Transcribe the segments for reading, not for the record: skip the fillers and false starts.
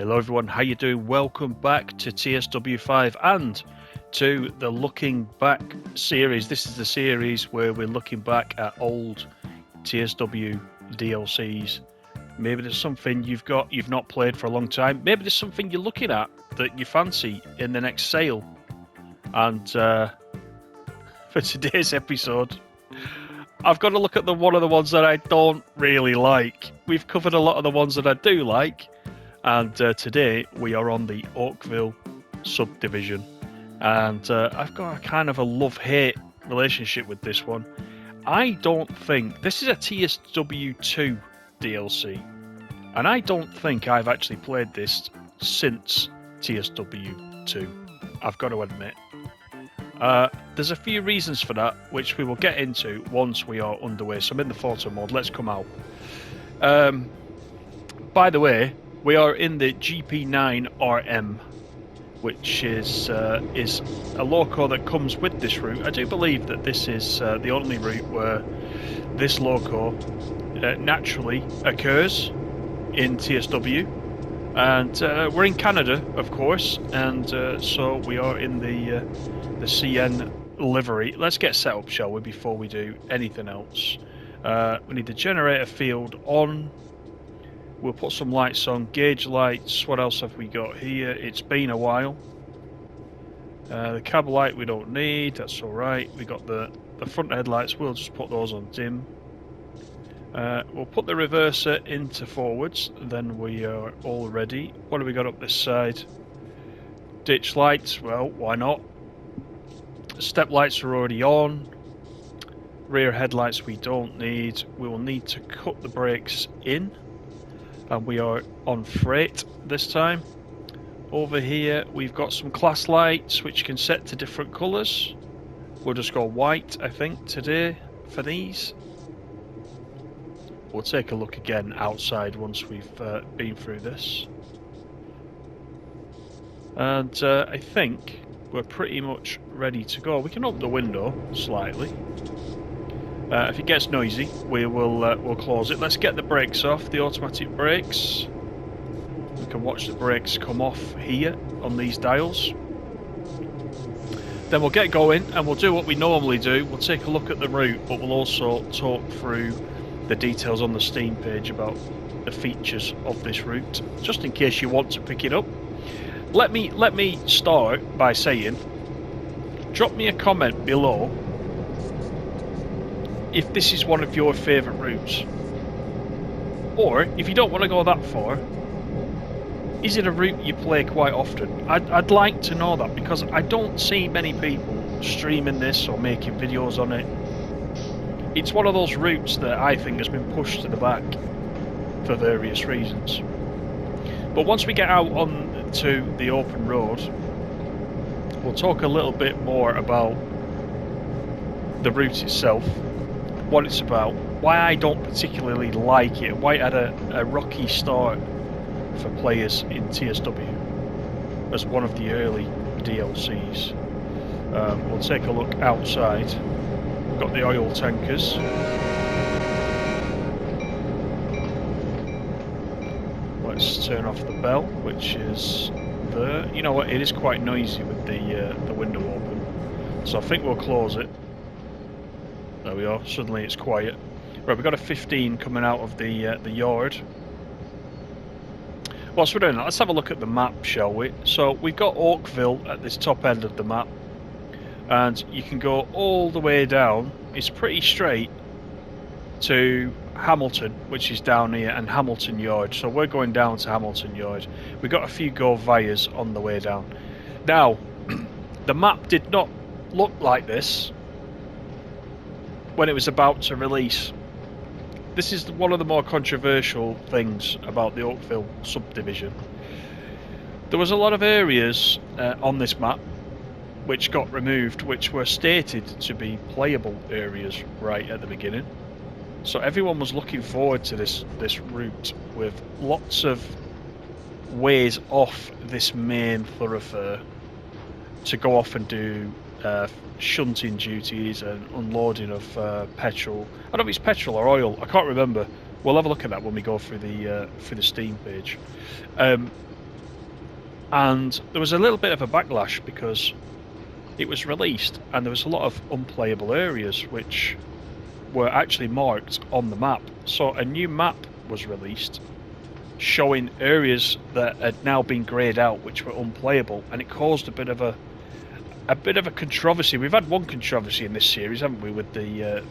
Hello everyone, how you doing? Welcome back to TSW5 and to the Looking Back series. This is the series where we're looking back at old TSW DLCs. Maybe there's something you've not played for a long time. Maybe there's something you're looking at that you fancy in the next sale. And for today's episode, I've got to look at one of the ones that I don't really like. We've covered a lot of the ones that I do like. And today we are on the Oakville Subdivision. And I've got a kind of a love-hate relationship with this one. I don't think... This is a TSW2 DLC. And I don't think I've actually played this since TSW2. I've got to admit. There's a few reasons for that, which we will get into once we are underway. So I'm in the photo mode. Let's come out. By the way, we are in the GP9RM, which is a loco that comes with this route. I do believe that this is the only route where this loco naturally occurs in TSW. And we're in Canada, of course, and so we are in the CN livery. Let's get set up, shall we, before we do anything else. We need the generator field on. We'll put some lights on, gauge lights. What else have we got here? It's been a while. The cab light we don't need, that's alright. We got the front headlights, we'll just put those on dim. We'll put the reverser into forwards, then we are all ready. What have we got up this side? Ditch lights, well, why not? Step lights are already on. Rear headlights we don't need. We will need to cut the brakes in. And we are on freight this time. Over here we've got some class lights which can set to different colours. We'll just go white, I think, today for these. We'll take a look again outside once we've been through this. And I think we're pretty much ready to go. We can open the window slightly. If it gets noisy, we'll close it. Let's get the brakes off, the automatic brakes. We can watch the brakes come off here on these dials. Then we'll get going and we'll do what we normally do. We'll take a look at the route, but we'll also talk through the details on the Steam page about the features of this route, just in case you want to pick it up. Let me start by saying, drop me a comment below if this is one of your favourite routes, or if you don't want to go that far, is it a route you play quite often? I'd like to know that, because I don't see many people streaming this or making videos on it. It's one of those routes that I think has been pushed to the back for various reasons. But once we get out on to the open road, we'll talk a little bit more about the route itself, what it's about, why I don't particularly like it, why it had a rocky start for players in TSW as one of the early DLCs. We'll take a look outside. We've got the oil tankers. Let's turn off the bell, which is there. You know what, it is quite noisy with the window open, so I think we'll close it. There we are, suddenly it's quiet. Right, we've got a 15 coming out of the yard. Whilst we're doing that, let's have a look at the map, shall we? So we've got Oakville at this top end of the map, and you can go all the way down. It's pretty straight to Hamilton, which is down here, and Hamilton Yard. So we're going down to Hamilton Yard. We've got a few go vias on the way down. Now, the map did not look like this when it was about to release. This is one of the more controversial things about the Oakville Subdivision. There was a lot of areas on this map which got removed, which were stated to be playable areas right at the beginning. So everyone was looking forward to this route with lots of ways off this main thoroughfare to go off and do shunting duties and unloading of petrol. I don't know if it's petrol or oil, I can't remember. We'll have a look at that when we go through the Steam page. and there was a little bit of a backlash because it was released and there was a lot of unplayable areas which were actually marked on the map. So a new map was released showing areas that had now been greyed out which were unplayable, and it caused a bit of a controversy. We've had one controversy in this series, haven't we, with the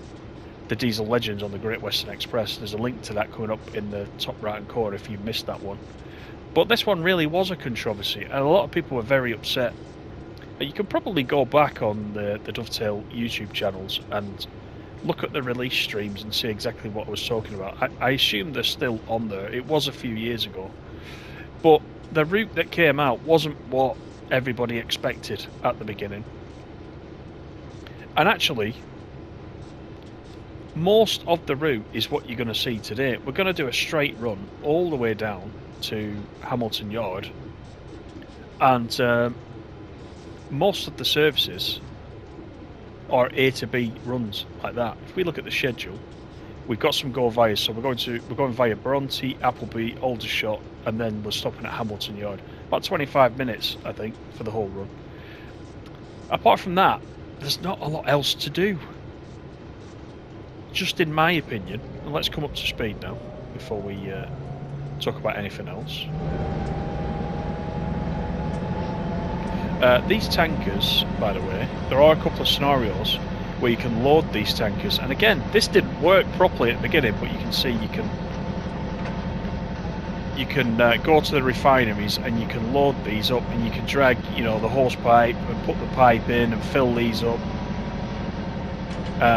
Diesel Legends on the Great Western Express. There's a link to that coming up in the top right hand corner if you missed that one. But this one really was a controversy, and a lot of people were very upset. You can probably go back on the Dovetail YouTube channels and look at the release streams and see exactly what I was talking about. I assume they're still on there. It was a few years ago. But the route that came out wasn't what everybody expected at the beginning. And actually, most of the route is what you're going to see today. We're going to do a straight run all the way down to Hamilton Yard, and most of the services are A to B runs like that. If we look at the schedule, we've got some go via, so we're going via Bronte, Appleby, Aldershot, and then we're stopping at Hamilton Yard. About 25 minutes, I think, for the whole run. Apart from that, there's not a lot else to do. Just in my opinion. And let's come up to speed now before we talk about anything else. These tankers, by the way, there are a couple of scenarios where you can load these tankers, and again, this didn't work properly at the beginning, but you can see you can go to the refineries and you can load these up, and you can drag, you know, the hose pipe and put the pipe in and fill these up.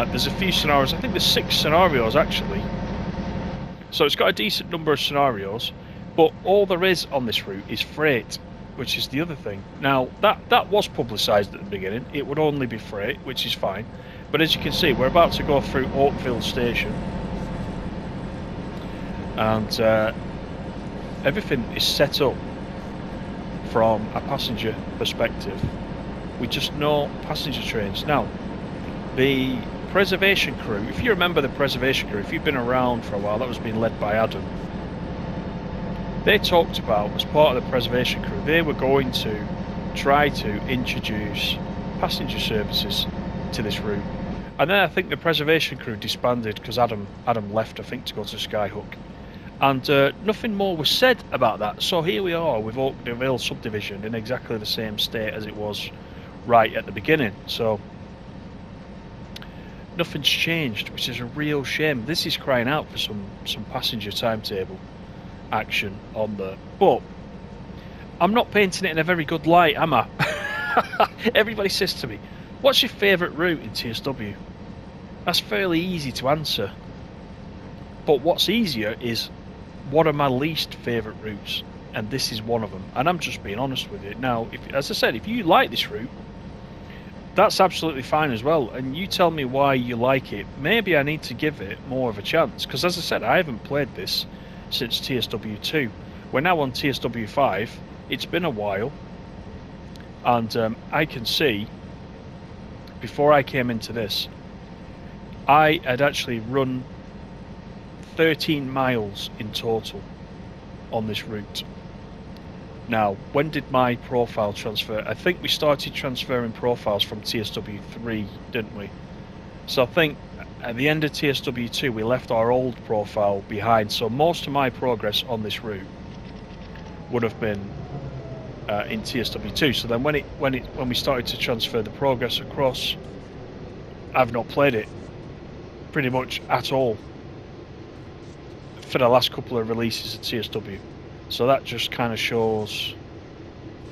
There's a few scenarios. I think there's 6 scenarios actually, so it's got a decent number of scenarios, but all there is on this route is freight, which is the other thing. Now, that was publicised at the beginning. It would only be freight, which is fine. But as you can see, we're about to go through Oakville Station. And everything is set up from a passenger perspective. We just know passenger trains. Now, the preservation crew, if you remember the preservation crew, if you've been around for a while, that was being led by Adam. They talked about, as part of the preservation crew, they were going to try to introduce passenger services to this route. And then I think the preservation crew disbanded because Adam left, I think, to go to Skyhook. And nothing more was said about that. So here we are with Oakville Subdivision in exactly the same state as it was right at the beginning. So nothing's changed, which is a real shame. This is crying out for some passenger timetable action on there, but I'm not painting it in a very good light, am I? Everybody says to me, what's your favourite route in TSW? That's fairly easy to answer, but what's easier is what are my least favourite routes, and this is one of them, and I'm just being honest with you. Now, as I said, if you like this route, that's absolutely fine as well, and you tell me why you like it. Maybe I need to give it more of a chance, because as I said, I haven't played this since TSW2. We're now on TSW5. It's been a while, and I can see, before I came into this, I had actually run 13 miles in total on this route. Now, when did my profile transfer? I think we started transferring profiles from TSW3, didn't we? So I think at the end of TSW2 we left our old profile behind, so most of my progress on this route would have been in TSW2. So then when we started to transfer the progress across, I've not played it pretty much at all for the last couple of releases at TSW. So that just kind of shows,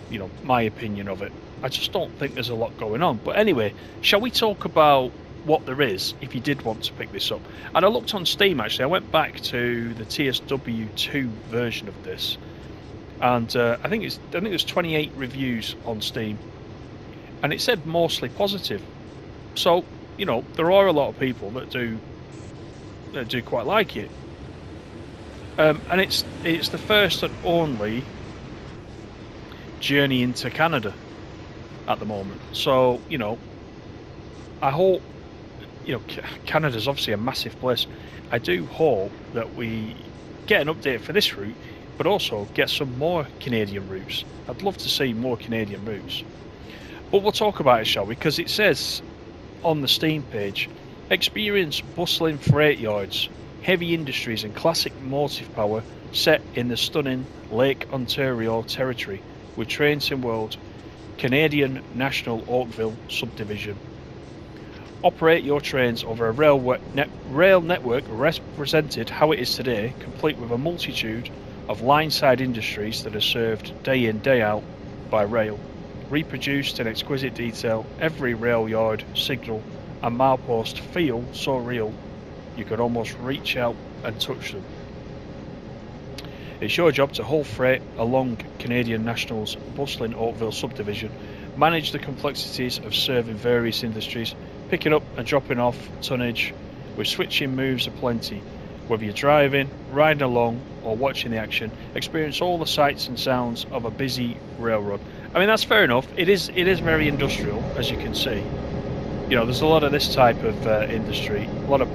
you know, my opinion of it. I just don't think there's a lot going on. But anyway, shall we talk about what there is if you did want to pick this up? And I looked on Steam actually. I went back to the TSW2 version of this, and I think there's 28 reviews on Steam, and it said mostly positive. So, you know, there are a lot of people that do quite like it. And it's the first and only journey into Canada at the moment. So, you know, I hope, you know, Canada's obviously a massive place. I do hope that we get an update for this route but also get some more Canadian routes. I'd love to see more Canadian routes. But we'll talk about it, shall we? Because it says on the Steam page, experience bustling freight yards, heavy industries and classic motive power set in the stunning Lake Ontario territory with Train Sim World Canadian National Oakville Subdivision. Operate your trains over a rail network represented how it is today, complete with a multitude of line-side industries that are served day in, day out by rail. Reproduced in exquisite detail, every rail yard, signal and milepost feel so real you could almost reach out and touch them. It's your job to haul freight along Canadian National's bustling Oakville subdivision, manage the complexities of serving various industries, picking up and dropping off tonnage with switching moves aplenty. Whether you're driving, riding along or watching the action, experience all the sights and sounds of a busy railroad. I mean, that's fair enough. It is very industrial, as you can see. You know, there's a lot of this type of industry, a lot of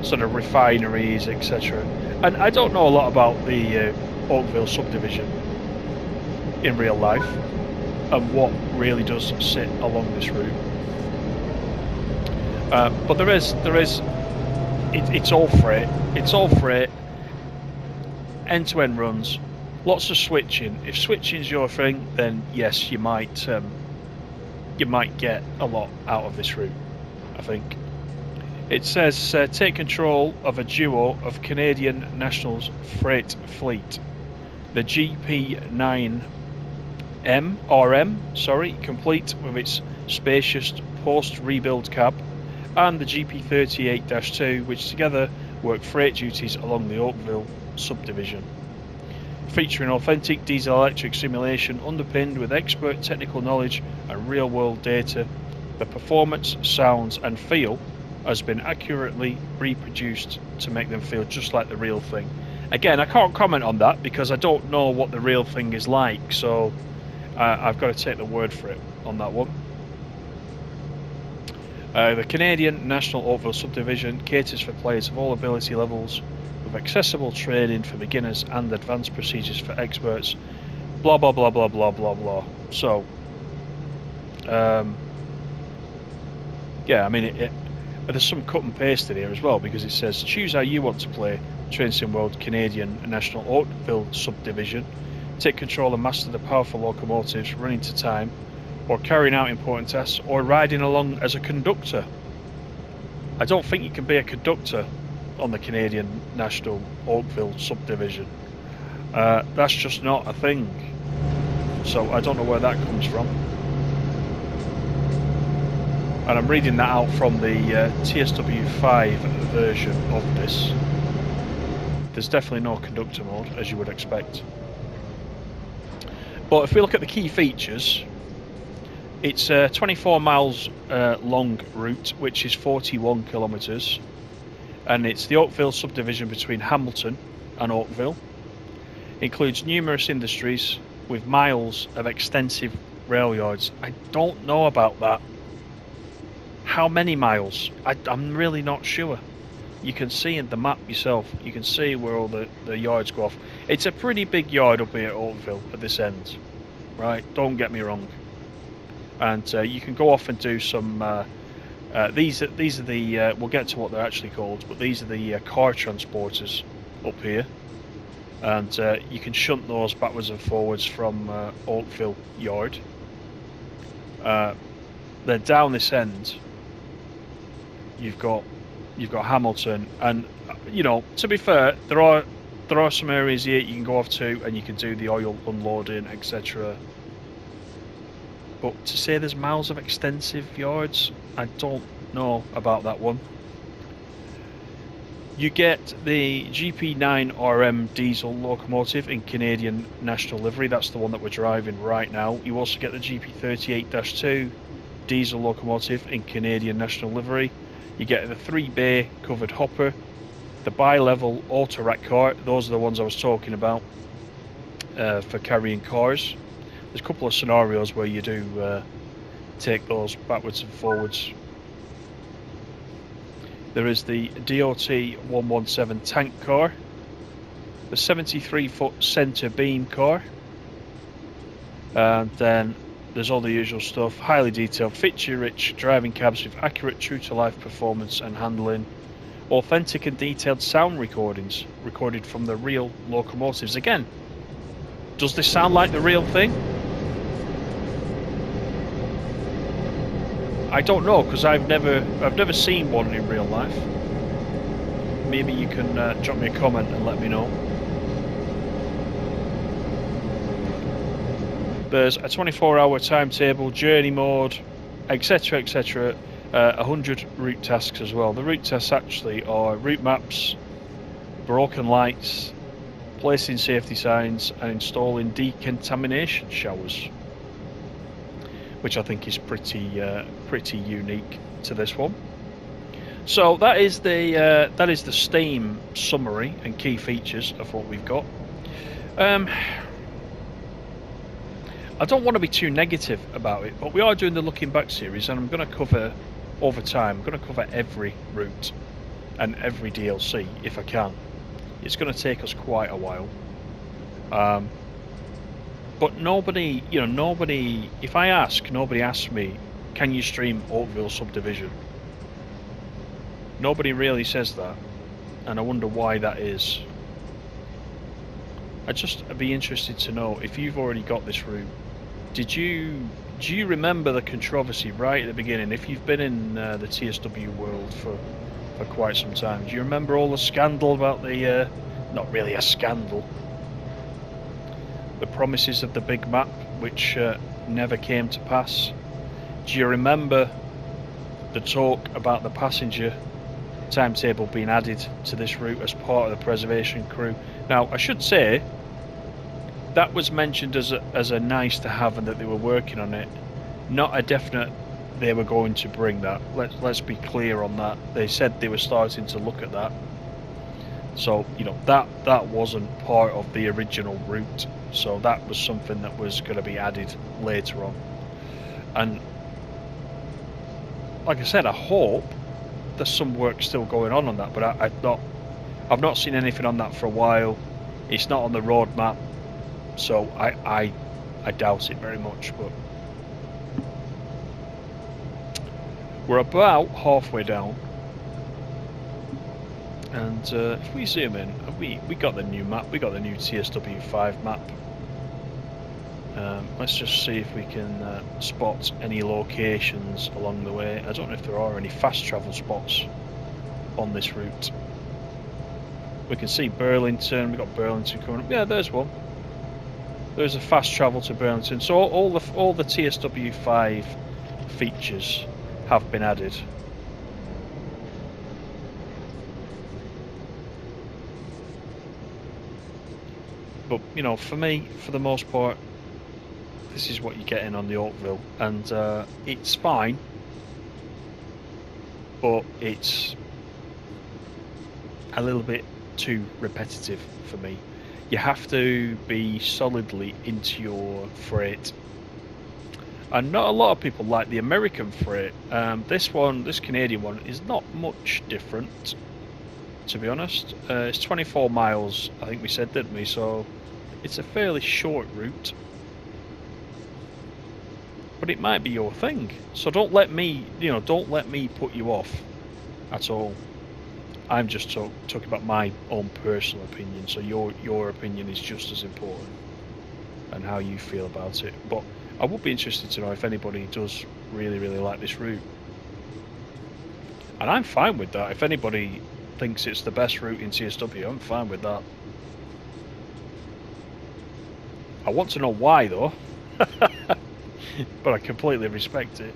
sort of refineries, etc. And I don't know a lot about the Oakville subdivision in real life and what really does sit along this route. But there is it's all freight. It's all freight. End-to-end runs. Lots of switching. If switching's your thing, then yes, you might get a lot out of this route, I think. It says take control of a duo of Canadian National's freight fleet. The GP9 RM, complete with its spacious post-rebuild cab, and the GP38-2, which together work freight duties along the Oakville subdivision. Featuring authentic diesel-electric simulation underpinned with expert technical knowledge and real-world data, the performance, sounds and feel has been accurately reproduced to make them feel just like the real thing. Again, I can't comment on that because I don't know what the real thing is like, so I've got to take the word for it on that one. The Canadian National Oakville Subdivision caters for players of all ability levels with accessible training for beginners and advanced procedures for experts. Blah blah blah blah blah blah blah. So, yeah, I mean, there's some cut and paste in here as well because it says choose how you want to play Train Sim World Canadian National Oakville Subdivision. Take control and master the powerful locomotives running to time, or carrying out important tasks, or riding along as a conductor. I don't think you can be a conductor on the Canadian National Oakville Subdivision. That's just not a thing. So I don't know where that comes from. And I'm reading that out from the TSW 5 version of this. There's definitely no conductor mode, as you would expect. But if we look at the key features, it's a 24 miles long route, which is 41 kilometres, and it's the Oakville subdivision between Hamilton and Oakville. It includes numerous industries with miles of extensive rail yards. I don't know about that. How many miles? I'm really not sure. You can see in the map yourself, you can see where all the yards go off. It's a pretty big yard up here at Oakville at this end, right? Don't get me wrong. And you can go off and do some. These are the. We'll get to what they're actually called, but these are the car transporters up here, and you can shunt those backwards and forwards from Oakville Yard. Then down this end, you've got Hamilton, and you know, to be fair, there are some areas here you can go off to, and you can do the oil unloading, etc. But to say there's miles of extensive yards, I don't know about that one. You get the GP9 RM diesel locomotive in Canadian National livery. That's the one that we're driving right now. You also get the GP38-2 diesel locomotive in Canadian National livery. You get the 3-bay covered hopper, the bi-level auto-rack car. Those are the ones I was talking about for carrying cars. There's a couple of scenarios where you do take those backwards and forwards. There is the DOT 117 tank car, the 73-foot centre beam car, and then there's all the usual stuff, highly detailed, feature-rich driving cabs with accurate, true-to-life performance and handling, authentic and detailed sound recordings recorded from the real locomotives. Again, does this sound like the real thing? I don't know, because I've never seen one in real life. Maybe you can drop me a comment and let me know. There's a 24-hour timetable, journey mode, etc, etc. 100 route tasks as well. The route tasks actually are route maps, broken lights, placing safety signs, and installing decontamination showers, which I think is pretty unique to this one. So that is the Steam summary and key features of what we've got. I don't want to be too negative about it, but we are doing the Looking Back series, and I'm going to cover, over time, I'm going to cover every route and every DLC if I can. It's going to take us quite a while. But nobody, if I ask, nobody asks me, can you stream Oakville Subdivision? Nobody really says that, and I wonder why that is. I'd be interested to know, if you've already got this route, do you remember the controversy right at the beginning? If you've been in the TSW world for quite some time, do you remember all the scandal about the, not really a scandal, the promises of the big map, which never came to pass? Do you remember the talk about the passenger timetable being added to this route as part of the preservation crew? Now, I should say, that was mentioned as a nice to have, and that they were working on it, not a definite they were going to bring that. Let's be clear on that. They said they were starting to look at that. So, that wasn't part of the original route. So that was something that was going to be added later on. And like I said, I hope there's some work still going on that, but I've not seen anything on that for a while. It's not on the roadmap, so I doubt it very much. But we're about halfway down, and if we zoom in, we got the new map. We got the new TSW 5 map. Let's just see if we can spot any locations along the way. I don't know if there are any fast travel spots on this route. We can see Burlington. We've got Burlington coming up. Yeah, there's one. There's a fast travel to Burlington. So all the TSW 5 features have been added. But for me, for the most part, this is what you're getting on the Oakville, and it's fine, but it's a little bit too repetitive for me. You have to be solidly into your freight, and not a lot of people like the American freight. This Canadian one is not much different, to be honest. It's 24 miles, I think we said, didn't we? So it's a fairly short route. But it might be your thing, so don't let me put you off at all. I'm just talking about my own personal opinion, so your opinion is just as important, and how you feel about it. But I would be interested to know if anybody does really, really like this route, and I'm fine with that. If anybody thinks it's the best route in TSW, I'm fine with that. I want to know why, though. But I completely respect it.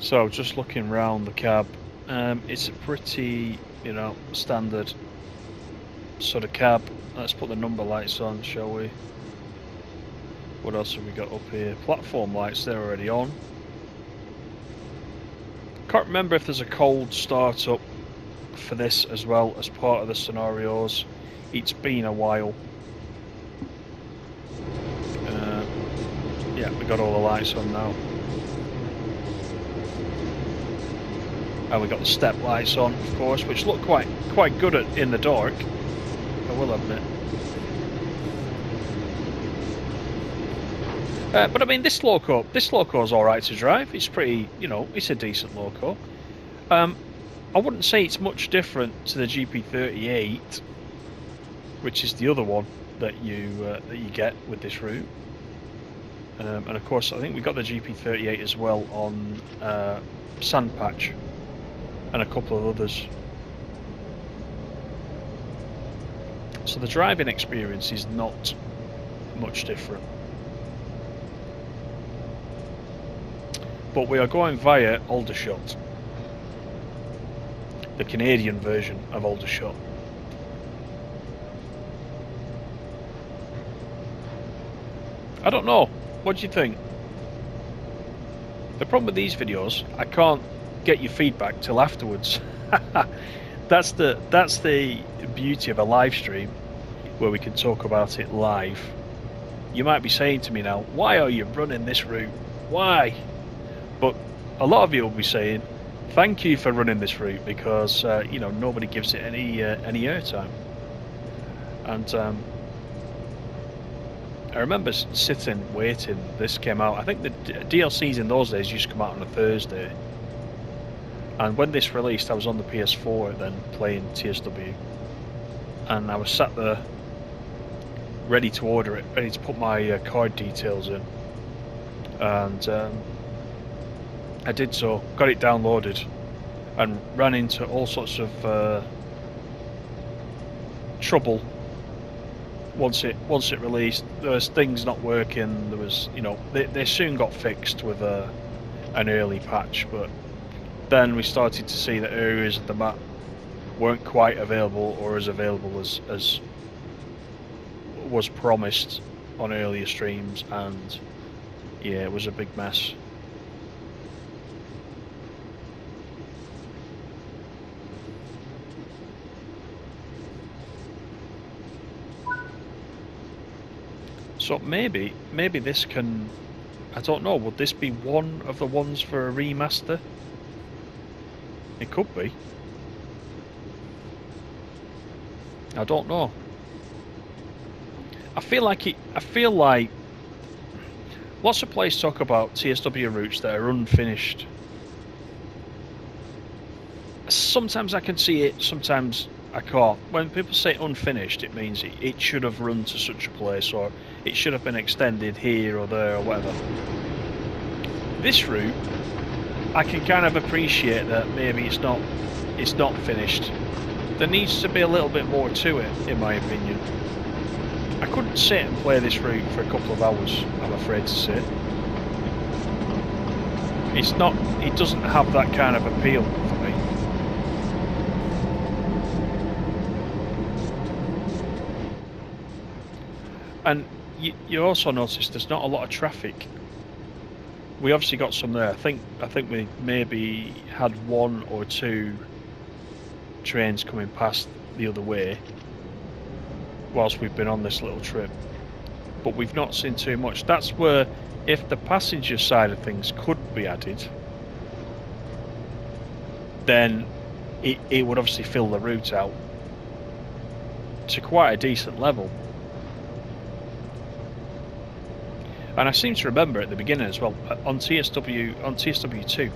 So just looking around the cab, it's a pretty, standard sort of cab. Let's put the number lights on, shall we? What else have we got up here? Platform lights, they're already on. Can't remember if there's a cold startup for this as well as part of the scenarios. It's been a while. Yeah, we got all the lights on now. And we got the step lights on, of course, which look quite good in the dark, I will admit. But I mean, this loco's all right to drive. It's pretty, you know, it's a decent loco. I wouldn't say it's much different to the GP38, which is the other one that you get with this route. And of course, I think we got the GP38 as well on Sandpatch and a couple of others. So the driving experience is not much different. But we are going via Aldershot, the Canadian version of Aldershot. I don't know. What do you think? The problem with these videos, I can't get your feedback till afterwards. That's the beauty of a live stream, where we can talk about it live. You might be saying to me now, why are you running this route? Why? But a lot of you will be saying, thank you for running this route, because you know, nobody gives it any airtime. And I remember sitting waiting. This came out. I think the DLCs in those days used to come out on a Thursday. And when this released, I was on the PS4 then playing TSW, and I was sat there ready to order it, ready to put my card details in, and I did so, got it downloaded, and ran into all sorts of trouble once it released. There was things not working. There was, you know, they soon got fixed with an early patch, but then we started to see that areas of the map weren't quite available, or as available as was promised on earlier streams, and yeah, it was a big mess. So maybe this can, I don't know, would this be one of the ones for a remaster? It could be. I don't know. I feel like lots of players talk about TSW routes that are unfinished. Sometimes I can see it, sometimes I can't. When people say unfinished, it means it should have run to such a place, or it should have been extended here or there or whatever. This route, I can kind of appreciate that maybe it's not finished. There needs to be a little bit more to it, in my opinion. I couldn't sit and play this route for a couple of hours, I'm afraid to say. It doesn't have that kind of appeal for me. And you also notice there's not a lot of traffic. We obviously got some there. I think we maybe had one or two trains coming past the other way whilst we've been on this little trip, but we've not seen too much. That's where, if the passenger side of things could be added, then it would obviously fill the route out to quite a decent level. And I seem to remember at the beginning as well, on TSW2,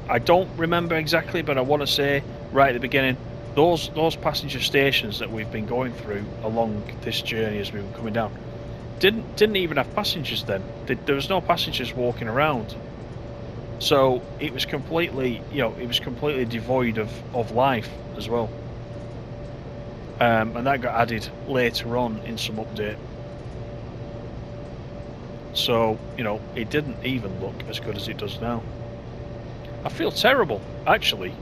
I don't remember exactly, but I want to say right at the beginning, those passenger stations that we've been going through along this journey as we were coming down didn't even have passengers then. There was no passengers walking around, so it was completely, you know, it was completely devoid of life as well. And that got added later on in some update. So, you know, it didn't even look as good as it does now. I feel terrible, actually.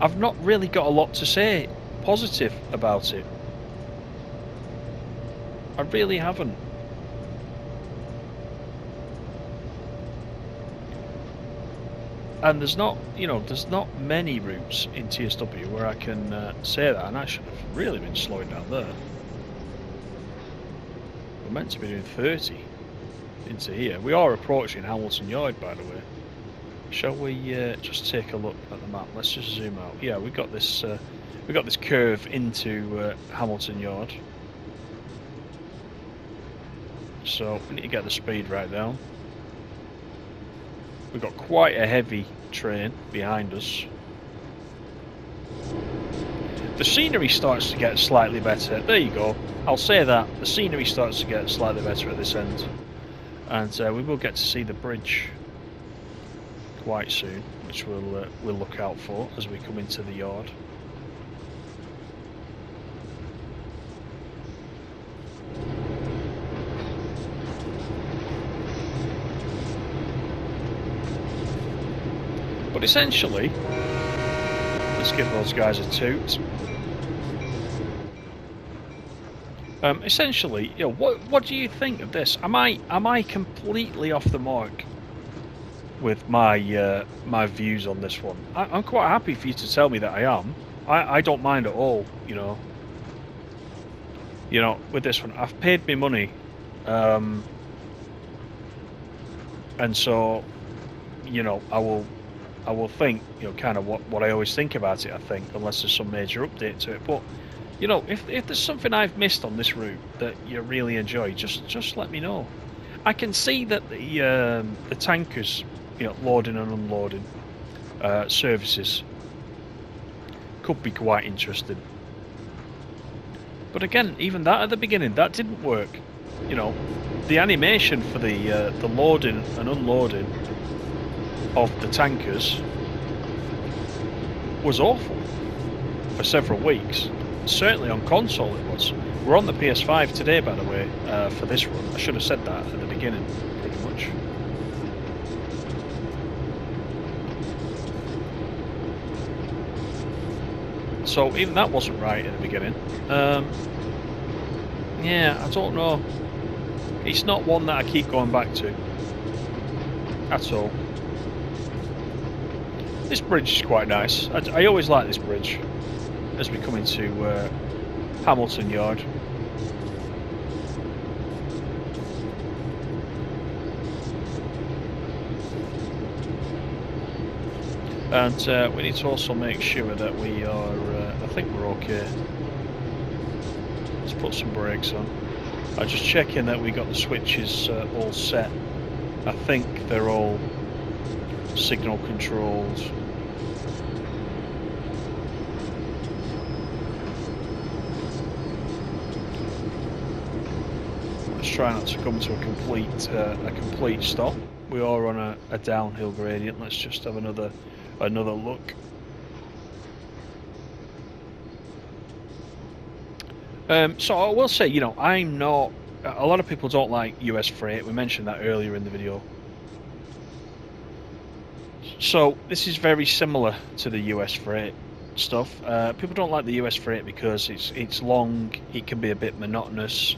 I've not really got a lot to say positive about it. I really haven't. And there's not many routes in TSW where I can say that, and I should have really been slowing down there. We're meant to be doing 30 into here. We are approaching Hamilton Yard, by the way. Shall we just take a look at the map? Let's just zoom out. Yeah, we got this curve into Hamilton Yard. So we need to get the speed right down. We've got quite a heavy train behind us. The scenery starts to get slightly better. There you go. I'll say that. The scenery starts to get slightly better at this end. And we will get to see the bridge quite soon, which we'll look out for as we come into the yard. But essentially, let's give those guys a toot. Essentially, you know, what do you think of this? Am I completely off the mark with my my views on this one? I'm quite happy for you to tell me that I am. I don't mind at all. You know, with this one, I've paid me money, and so, you know, I will think, you know, kind of what I always think about it. I think, unless there's some major update to it, but. You know, if there's something I've missed on this route that you really enjoy, just let me know. I can see that the tankers, you know, loading and unloading services could be quite interesting. But again, even that at the beginning, that didn't work. You know, the animation for the loading and unloading of the tankers was awful for several weeks. Certainly on console it was. We're on the PS5 today, by the way, for this run. I should have said that at the beginning, pretty much. So even that wasn't right at the beginning. Yeah, I don't know. It's not one that I keep going back to at all. This bridge is quite nice. I always like this bridge as we come into Hamilton Yard. And we need to also make sure that we are, I think we're okay. Let's put some brakes on. I'm just checking that we got the switches all set. I think they're all signal controlled. Try not to come to a complete stop. We are on a downhill gradient. Let's just have another look. So I will say, you know, I'm not. A lot of people don't like US freight. We mentioned that earlier in the video. So this is very similar to the US freight stuff. People don't like the US freight because it's long. It can be a bit monotonous.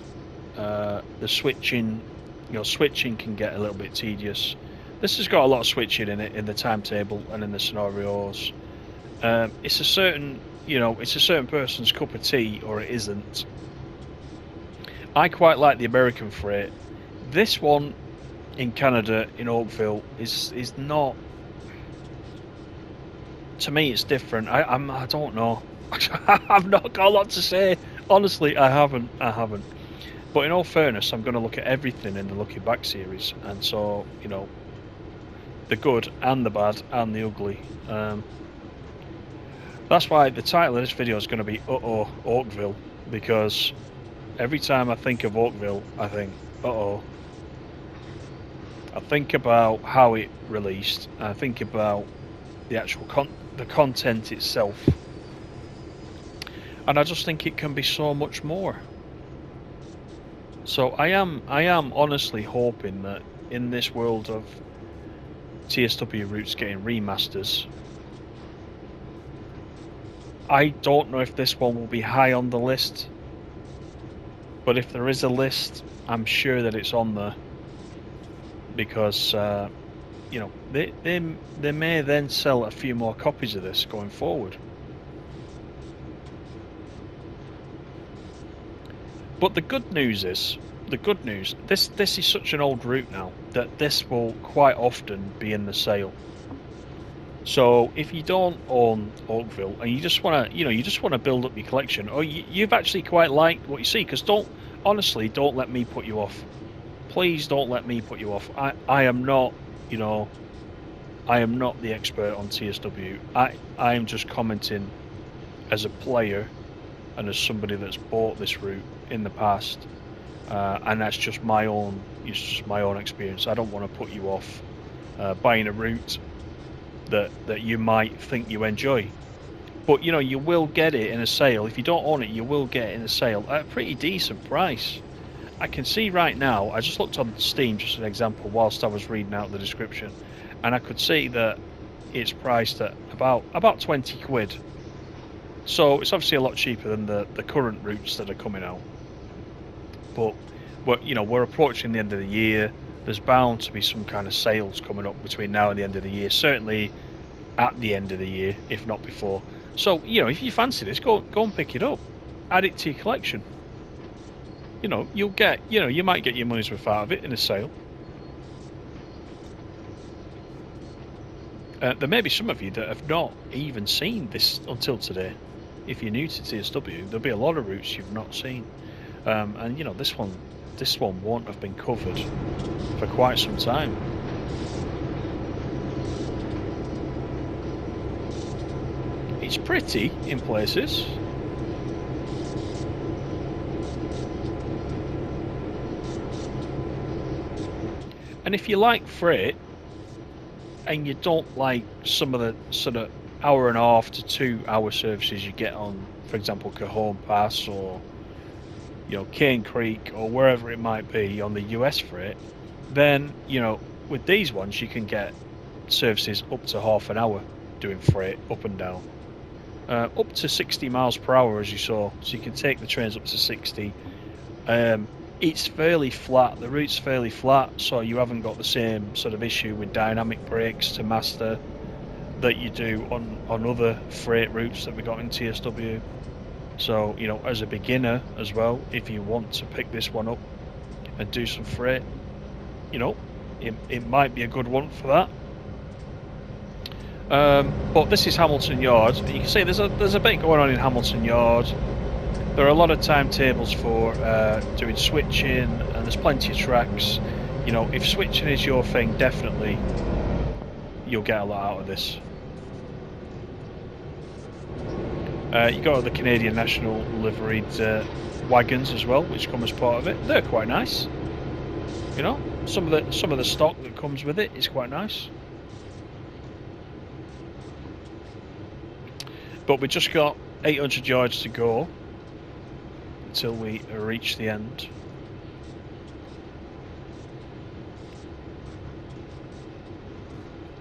The switching, you know, switching can get a little bit tedious. This has got a lot of switching in it, in the timetable and in the scenarios. It's a certain, you know, it's a certain person's cup of tea, or it isn't. I quite like the American freight. This one in Canada, in Oakville, is not. To me, it's different. I don't know. I've not got a lot to say. Honestly, I haven't. But in all fairness, I'm going to look at everything in the Looking Back series, and so, you know, the good and the bad and the ugly. That's why the title of this video is going to be Uh-oh, Oakville, because every time I think of Oakville, I think, uh-oh. I think about how it released, I think about the actual content itself, and I just think it can be so much more. So I am honestly hoping that in this world of TSW routes getting remasters, I don't know if this one will be high on the list, but if there is a list, I'm sure that it's on there, because you know, they may then sell a few more copies of this going forward. But the good news is, this is such an old route now that this will quite often be in the sale. So if you don't own Oakville and you just want to, you just want to build up your collection, or you've actually quite liked what you see, because honestly, don't let me put you off. Please don't let me put you off. I am not, I am not the expert on TSW. I am just commenting as a player and as somebody that's bought this route in the past, and that's just my own. It's just my own experience. I don't want to put you off buying a route that you might think you enjoy, but you will get it in a sale. If you don't own it, you will get it in a sale at a pretty decent price. I can see right now, I just looked on Steam, just an example, whilst I was reading out the description, and I could see that it's priced at about 20 quid. So it's obviously a lot cheaper than the current routes that are coming out. But we're approaching the end of the year. There's bound to be some kind of sales coming up between now and the end of the year. Certainly at the end of the year, if not before. So if you fancy this, go and pick it up. Add it to your collection. You'll get, you might get your money's worth out of it in a sale. There may be some of you that have not even seen this until today. If you're new to TSW, there'll be a lot of routes you've not seen, and this one won't have been covered for quite some time. It's pretty in places. And if you like freight and you don't like some of the sort of hour and a half to 2 hour services you get on, for example, Cajon Pass or Cane Creek or wherever it might be on the US freight, then with these ones you can get services up to half an hour doing freight up and down, up to 60 miles per hour, as you saw. So you can take the trains up to 60. It's fairly flat, the route's fairly flat, so you haven't got the same sort of issue with dynamic brakes to master that you do on other freight routes that we got in TSW. So as a beginner as well, if you want to pick this one up and do some freight, it might be a good one for that. But this is Hamilton Yard. You can see there's a bit going on in Hamilton Yard. There are a lot of timetables for doing switching, and there's plenty of tracks. If switching is your thing, definitely you'll get a lot out of this. You got the Canadian National liveried wagons as well, which come as part of it. They're quite nice. Some of the stock that comes with it is quite nice. But we just got 800 yards to go until we reach the end.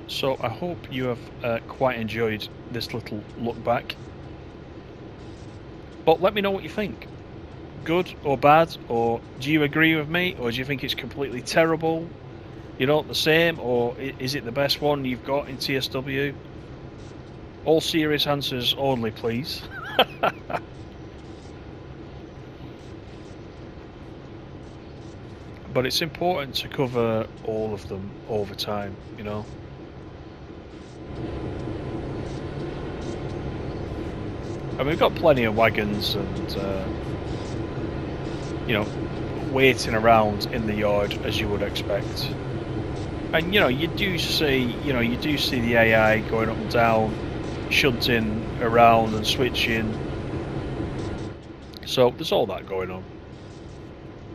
So I hope you have quite enjoyed this little look back. But let me know what you think. Good or bad, or do you agree with me, or do you think it's completely terrible? The same, or is it the best one you've got in TSW? All serious answers only, please. But it's important to cover all of them over time, And we've got plenty of wagons and, waiting around in the yard as you would expect. And you do see the AI going up and down, shunting around and switching. So there's all that going on.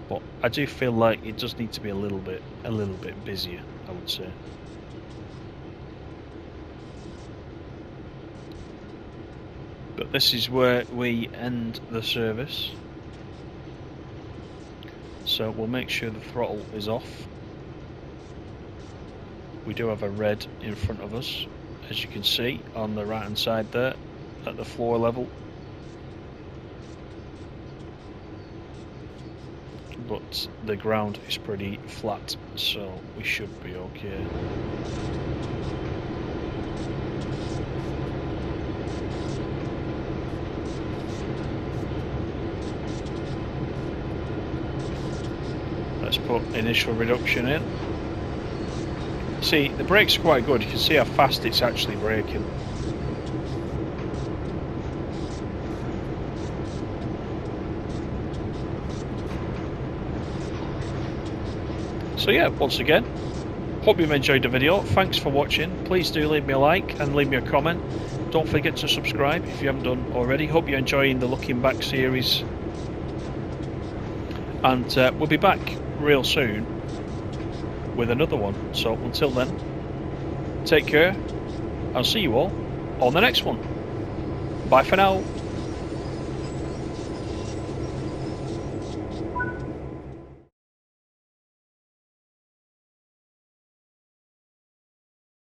But I do feel like it does need to be a little bit busier, I would say. But this is where we end the service. So we'll make sure the throttle is off. We do have a red in front of us, as you can see on the right hand side there at the floor level. But the ground is pretty flat, so we should be okay. Let's put initial reduction in. See, the brake's quite good. You can see how fast it's actually braking. So yeah, once again, hope you've enjoyed the video. Thanks for watching. Please do leave me a like and leave me a comment. Don't forget to subscribe if you haven't done already. Hope you're enjoying the Looking Back series. And we'll be back real soon with another one. So until then, take care. I'll see you all on the next one. Bye for now.